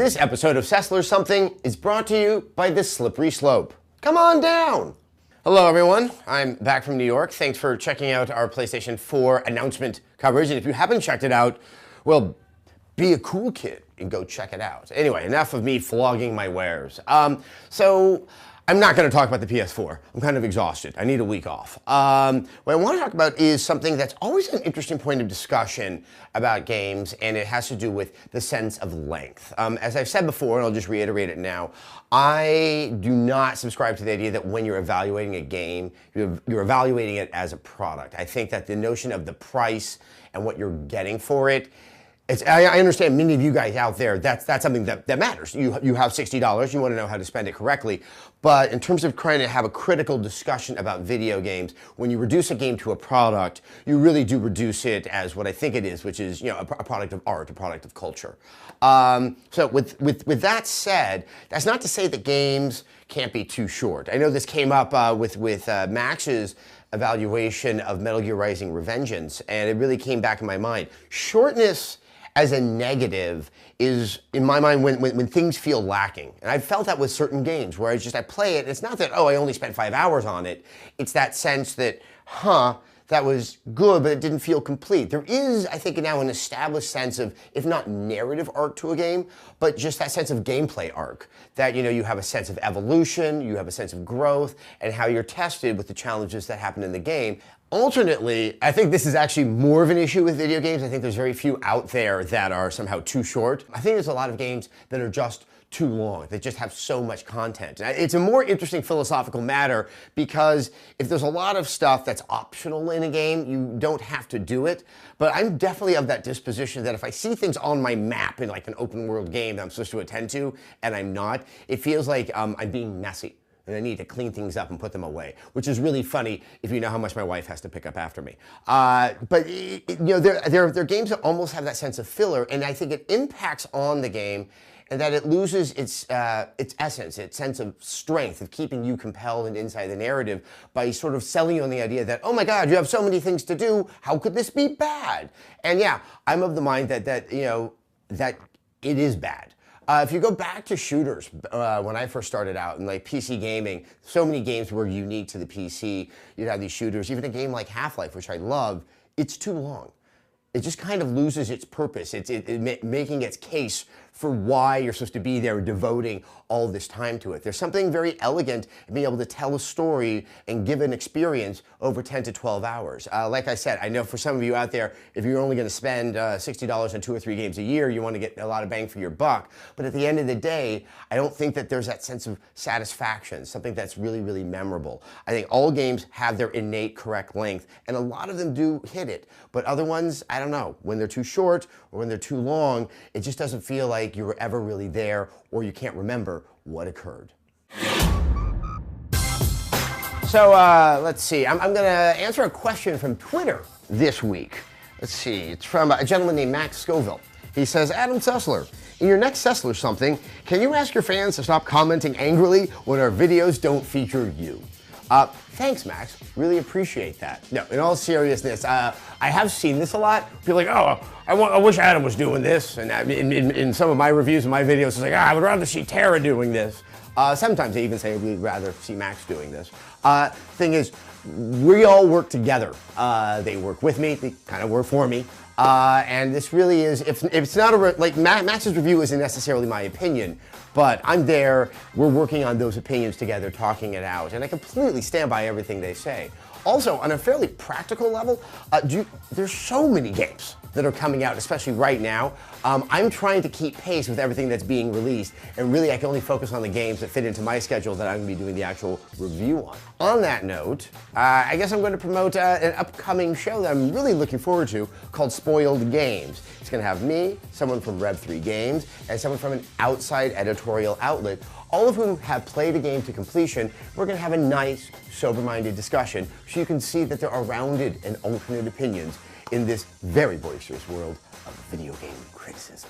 This episode of SESSLERS Something is brought to you by this slippery slope. Come on down! Hello everyone, I'm back from New York. Thanks for checking out our PlayStation 4 announcement coverage, and if you haven't checked it out, well, be a cool kid and go check it out. Anyway, enough of me flogging my wares. So I'm not going to talk about the PS4. I'm kind of exhausted. I need a week off. What I want to talk about is something that's always an interesting point of discussion about games, and it has to do with the sense of length. As I've said before, and I'll just reiterate it now, I do not subscribe to the idea that when you're evaluating a game, you're evaluating it as a product. I think that the notion of the price and what you're getting for it, I understand many of you guys out there, that's something that matters. You have $60, you want to know how to spend it correctly. But in terms of trying to have a critical discussion about video games, when you reduce a game to a product, you really do reduce it as what I think it is, which is a product of art, a product of culture. So with that said, that's not to say that games can't be too short. I know this came up with Max's evaluation of Metal Gear Rising: Revengeance, and it really came back in my mind. Shortness as a negative is, in my mind, when things feel lacking. And I've felt that with certain games where I play it, and it's not that, oh, I only spent 5 hours on it. It's that sense that, that was good, but it didn't feel complete. There is, I think, now an established sense of, if not narrative arc to a game, but just that sense of gameplay arc. That, you have a sense of evolution, you have a sense of growth, and how you're tested with the challenges that happen in the game. Alternately, I think this is actually more of an issue with video games. I think there's very few out there that are somehow too short. I think there's a lot of games that are just too long, that just have so much content. It's a more interesting philosophical matter because if there's a lot of stuff that's optional in a game, you don't have to do it. But I'm definitely of that disposition that if I see things on my map in like an open world game that I'm supposed to attend to and I'm not, it feels like I'm being messy. And I need to clean things up and put them away, which is really funny if you know how much my wife has to pick up after me. But there are games that almost have that sense of filler, and I think it impacts on the game, and that it loses its essence, its sense of strength of keeping you compelled and inside the narrative by sort of selling you on the idea that, oh my God, you have so many things to do. How could this be bad? And yeah, I'm of the mind that it is bad. If you go back to shooters, when I first started out in like PC gaming, so many games were unique to the PC. You'd have these shooters, even a game like Half-Life, which I love, it's too long. It just kind of loses its purpose. It's making its case for why you're supposed to be there, devoting all this time to it. There's something very elegant in being able to tell a story and give an experience over 10 to 12 hours. Like I said, I know for some of you out there, if you're only going to spend $60 on 2 or 3 games a year, you want to get a lot of bang for your buck. But at the end of the day, I don't think that there's that sense of satisfaction, something that's really, really memorable. I think all games have their innate correct length, and a lot of them do hit it. But other ones, I don't know, when they're too short or when they're too long, it just doesn't feel like you were ever really there, or you can't remember what occurred. So let's see, I'm going to answer a question from Twitter this week. Let's see, it's from a gentleman named Max Scoville. He says, Adam Sessler, in your next SESSLERS Something, can you ask your fans to stop commenting angrily when our videos don't feature you? Thanks, Max. Really appreciate that. No, in all seriousness, I have seen this a lot. People are like, oh, I wish Adam was doing this. And in some of my reviews and my videos, it's like, I would rather see Tara doing this. Sometimes they even say we'd rather see Max doing this. Thing is, we all work together. They work with me, they kind of work for me. And this really is, if it's not like Max's review isn't necessarily my opinion, but I'm there, we're working on those opinions together, talking it out, and I completely stand by everything they say. Also, on a fairly practical level, there's so many games that are coming out, especially right now. I'm trying to keep pace with everything that's being released, and really I can only focus on the games that fit into my schedule that I'm going to be doing the actual review on. On that note, I guess I'm going to promote an upcoming show that I'm really looking forward to called Spoiled Games. It's going to have me, someone from Rev3 Games, and someone from an outside editorial outlet, all of whom have played a game to completion. We're going to have a nice, sober-minded discussion so you can see that there are rounded and alternate opinions in this very boisterous world of video game criticism.